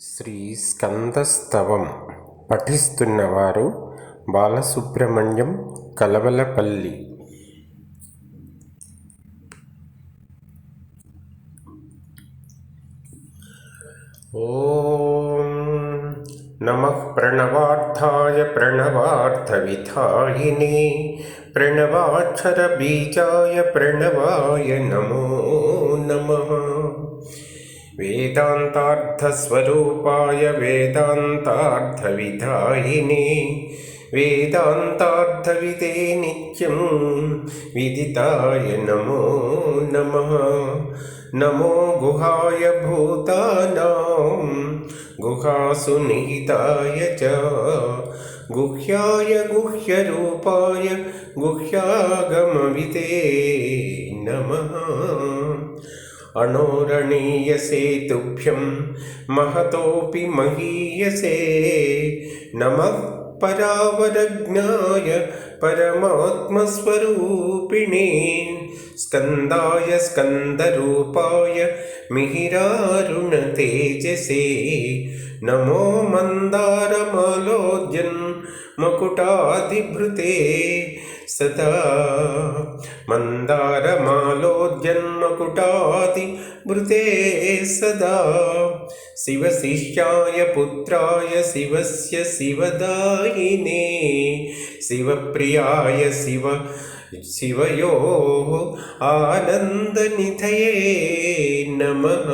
శ్రీ స్కందస్తవం పఠిస్తున్నవారు బాలసుబ్రహ్మణ్యం కలవలపల్లి. ఓం నమః ప్రణవార్థాయ ప్రణవార్థవిధాయినే ప్రణవాక్షర బీజాయ ప్రణవాయ నమో నమః. వేదాంతార్థస్వరూపాయ వేదాంతార్థవిధాయినే వేదాంతార్థవిదే నిత్యం విదితాయ నమో నమః. నమో గుహాయ భూతానాం గుహాసు నిహితాయ చ గుహ్యాయ గుహ్యరూపాయ గుహ్యాగమవిదే నమః. అణోరణీయసే తుభ్యం మహతోపి మహీయసే నమః పరావరజ్ఞాయ పరమాత్మస్వరూపిణే స్కందాయ స్కందరూపాయ మిహిరారుణతేజసే నమో మందారమాలోద్యన్ మకుటాధిభృతే సదా మందారమాలోద్యన్మకుటాధిభృతే సదా. శివశిష్యాయ పుత్రాయ శివస్య శివదాయినే శివప్రియాయ శివయో ఆనందనిధయే నమః.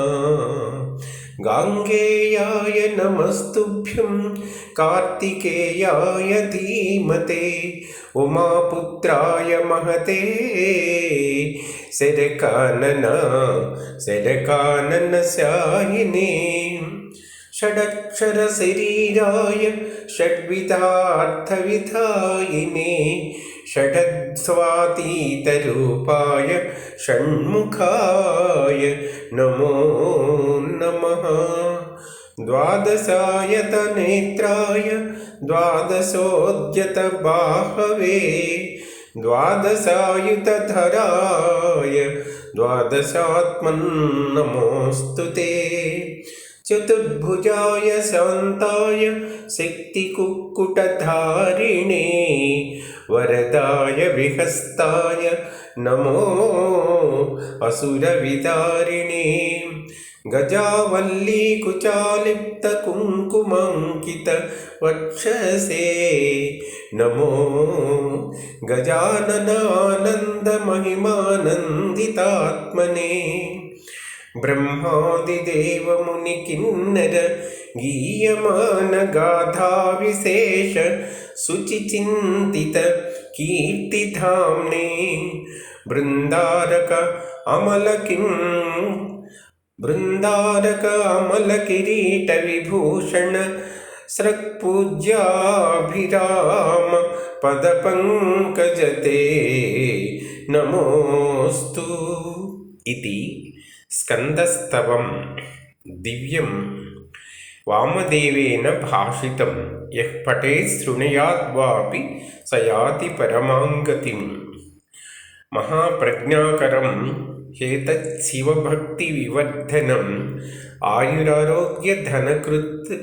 గాంగేయాయ నమస్తుభ్యం కార్తికేయాయ ధీమతే ఉమాపుత్రాయ మహతే శరకానన శాయినే షడక్షర శరీరాయ షడ్విధార్థవిధాయినే షడధ్వాతీతరూపాయ షణ్ముఖాయ నమో నమః. ద్వాదశాయతనేత్రాయ ద్వాదశోద్యతబాహవే ద్వాదశాయుతధరాయ ద్వాదశాత్మన్నమోऽस्तुते. చతుర్భుజాయ శాంతాయ శక్తికుక్కుటధారిణే వరదాయ విహస్తాయ నమో అసురవిదారిణే. గజావల్లీ కుచాలిప్త కుంకుమాంకిత వక్షసే నమో గజాననానంద మహిమానందితాత్మనే. బ్రహ్మాదిదేవముని కిన్నర గీయమాన గాథా విశేష శుచిచింతిత కీర్తిధామ్నే బృందారక అమల కిరీట విభూషణ స్రక్పూజ్యాభిరామ పద పంకజతే నమోస్తు. ఇది స్కందస్తవం దివ్యం వామదేవేన భాషితం. యః పఠేత్ శృణుయాద్వాపి స యాతి పరమాంగతిం. మహాప్రజ్ఞాకరం హేతత్ శివభక్తి వివర్ధనం ఆయురారోగ్యధనకృత్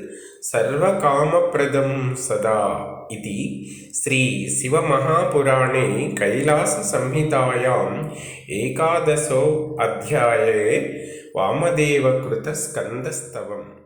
సర్వకామప్రదం సదా. ఇది శ్రీ శివమహాపురాణే కైలాస సంహితాయాం ఏకాదశో అధ్యాయే వామదేవకృత స్కందస్తవం.